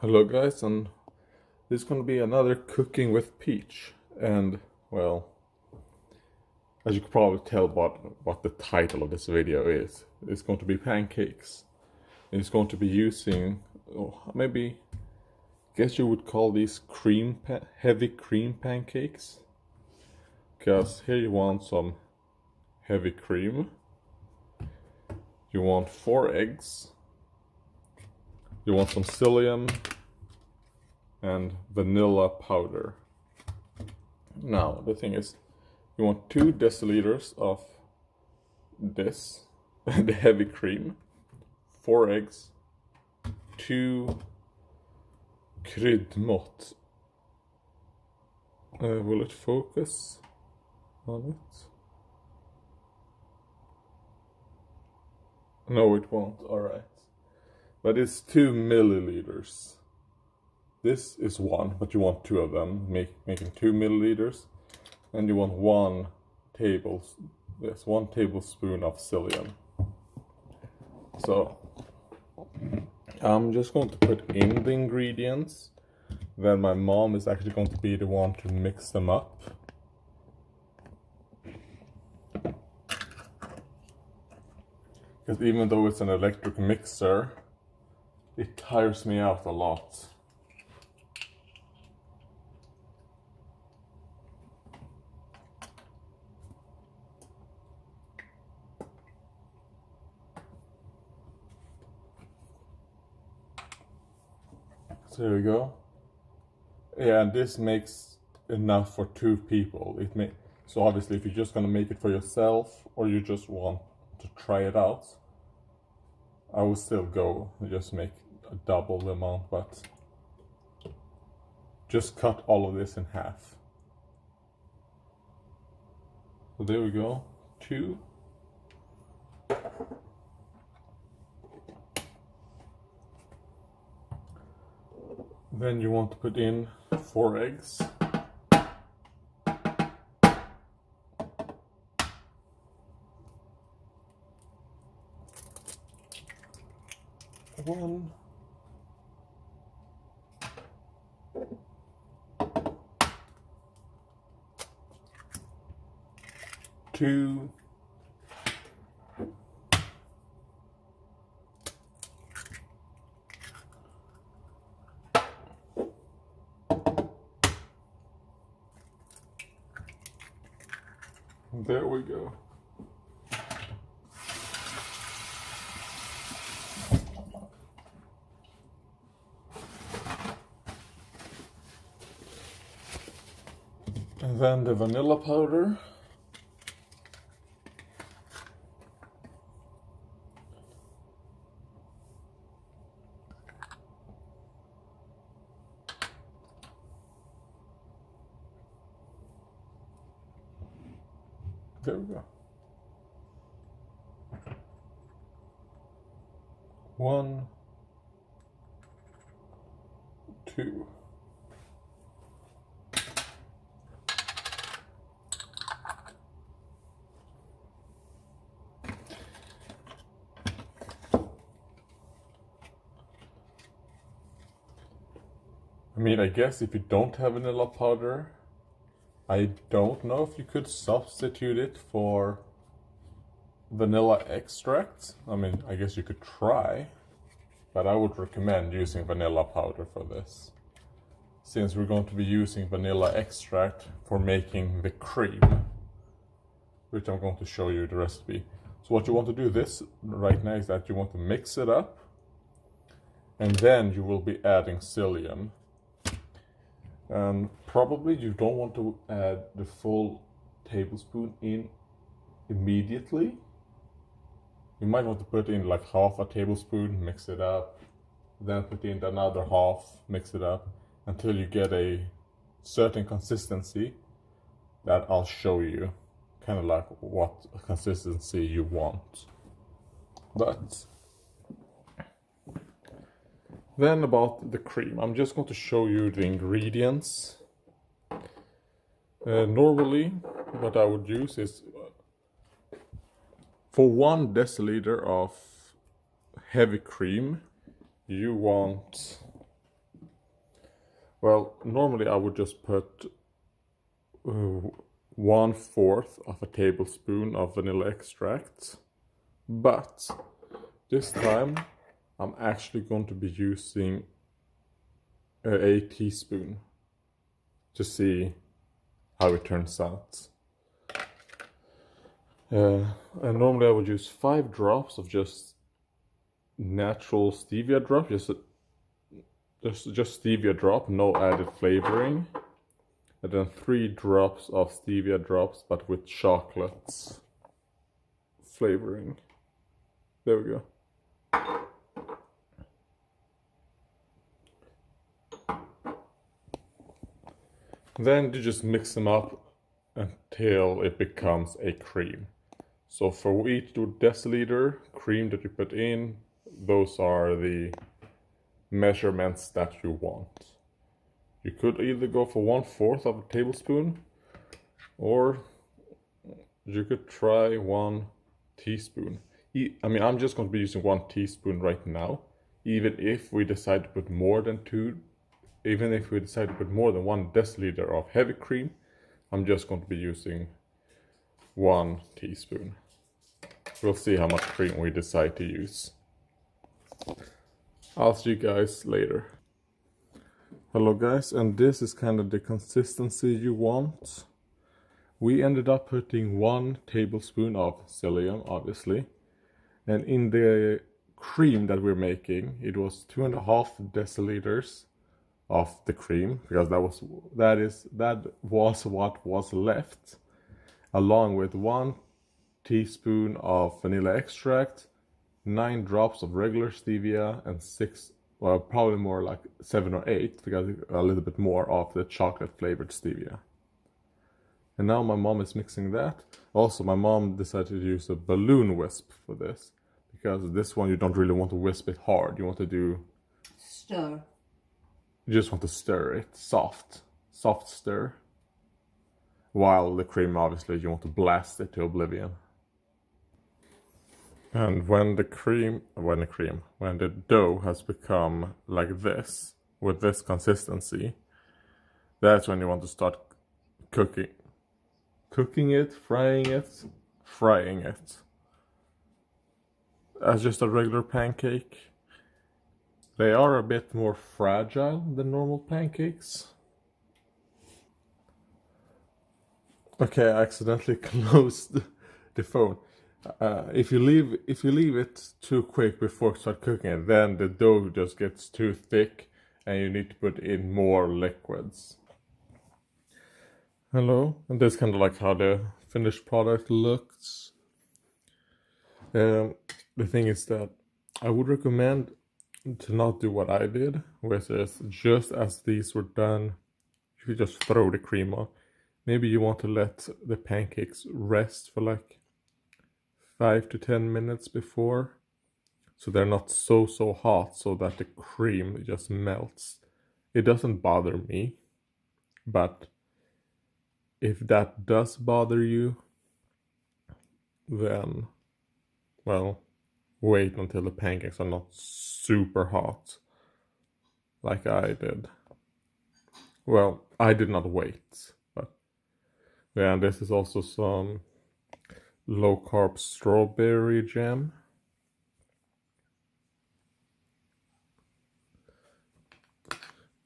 Hello guys, and this is going to be another cooking with Peach. And well, as you can probably tell what the title of this video is, it's going to be pancakes. It's going to be using, maybe, guess you would call these heavy cream pancakes. Because here you want some heavy cream. You want 4 eggs. You want some psyllium and vanilla powder. Now, the thing is, you want 2 deciliters of this, the heavy cream, 4 eggs, 2 kryddmått. Will it focus on it? No, it won't. Alright. But it's 2 milliliters. This is 1, but you want 2 of them, making 2 milliliters. And you want 1 tablespoon of psyllium. So, I'm just going to put in the ingredients. Then my mom is actually going to be the one to mix them up. Because even though it's an electric mixer, it tires me out a lot. So there we go. Yeah, and this makes enough for 2 people. So obviously if you're just gonna make it for yourself or you just want to try it out, I would still go and just make a double the amount, but just cut all of this in half. So there we go, 2. Then you want to put in 4 eggs. One. 2. There we go. And then the vanilla powder. There we go. 1, 2. I mean, I guess if you don't have vanilla powder, I don't know if you could substitute it for vanilla extract. I mean, I guess you could try, but I would recommend using vanilla powder for this, since we're going to be using vanilla extract for making the cream, which I'm going to show you the recipe. So what you want to do this right now is that you want to mix it up, and then you will be adding psyllium. And probably you don't want to add the full tablespoon in immediately. You might want to put in like half a tablespoon, mix it up, then put in another half, mix it up, until you get a certain consistency that I'll show you, kind of like what consistency you want. But then about the cream, I'm just going to show you the ingredients. Normally, what I would use is, for 1 deciliter of heavy cream, you want Well, normally I would just put 1/4 of a tablespoon of vanilla extract, but this time I'm actually going to be using a teaspoon to see how it turns out. And normally I would use 5 drops of just natural stevia drop, just stevia drop, no added flavoring. And then 3 drops of stevia drops, but with chocolate flavoring. There we go. Then you just mix them up until it becomes a cream. So for each deciliter cream that you put in, those are the measurements that you want. You could either go for 1/4 of a tablespoon, or you could try 1 teaspoon. I mean, I'm just going to be using 1 teaspoon right now. Even if we decide to put more than 1 deciliter of heavy cream, I'm just going to be using 1 teaspoon. We'll see how much cream we decide to use. I'll see you guys later. Hello guys, and this is kind of the consistency you want. We ended up putting 1 tablespoon of psyllium, obviously. And in the cream that we're making, it was 2.5 deciliters of the cream, because that was what was left, along with 1 teaspoon of vanilla extract, 9 drops of regular stevia, and 6, well, probably more like 7 or 8, because a little bit more of the chocolate flavored stevia. And now my mom is mixing that. Also, my mom decided to use a balloon whisk for this, because this one you don't really want to whisk it hard. You want to do stir. You just want to stir it, soft stir. While the cream, obviously, you want to blast it to oblivion. And when the dough has become like this, with this consistency, that's when you want to start cooking it, frying it. As just a regular pancake. They are a bit more fragile than normal pancakes. Okay, I accidentally closed the phone. If you leave it too quick before you start cooking it, then the dough just gets too thick and you need to put in more liquids. Hello, and this is kind of like how the finished product looks. The thing is that I would recommend to not do what I did, which is just as these were done, you just throw the cream on. Maybe you want to let the pancakes rest for like 5 to 10 minutes before, so they're not so hot, so that the cream just melts. It doesn't bother me, but if that does bother you, then, well, wait until the pancakes are not super hot, like I did. Well, I did not wait, but yeah, this is also some low-carb strawberry jam.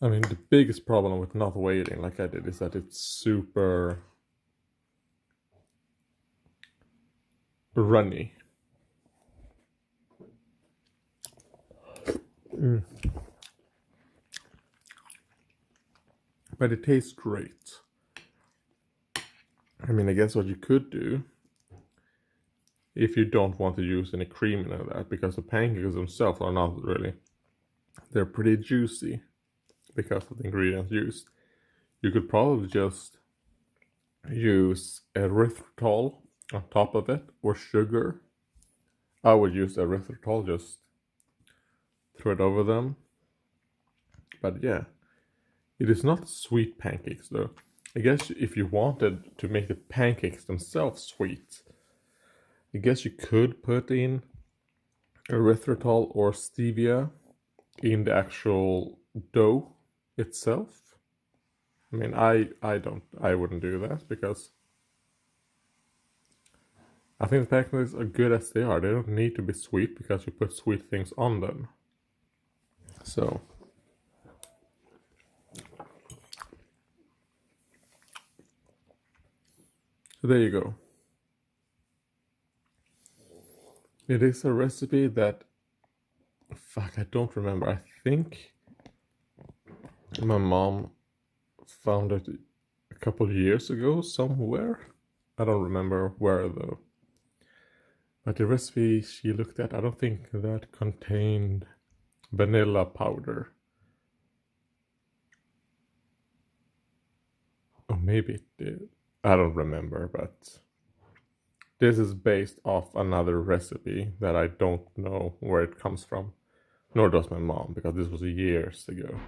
I mean, the biggest problem with not waiting like I did is that it's super runny. But it tastes great. I mean, I guess what you could do, if you don't want to use any cream in that, because the pancakes themselves are not really, they're pretty juicy because of the ingredients used. You could probably just use erythritol on top of it, or sugar. I would use erythritol, just throw it over them. But yeah, it is not sweet pancakes though. I guess if you wanted to make the pancakes themselves sweet, I guess you could put in erythritol or stevia in the actual dough, itself. I mean, I wouldn't do that because I think the pancakes are good as they are. They don't need to be sweet because you put sweet things on them. So there you go. It is a recipe that, fuck, I don't remember. I think my mom found it a couple of years ago somewhere. I don't remember where though. But the recipe she looked at, I don't think that contained vanilla powder. Or maybe it did. I don't remember, but this is based off another recipe that I don't know where it comes from. Nor does my mom, because this was years ago.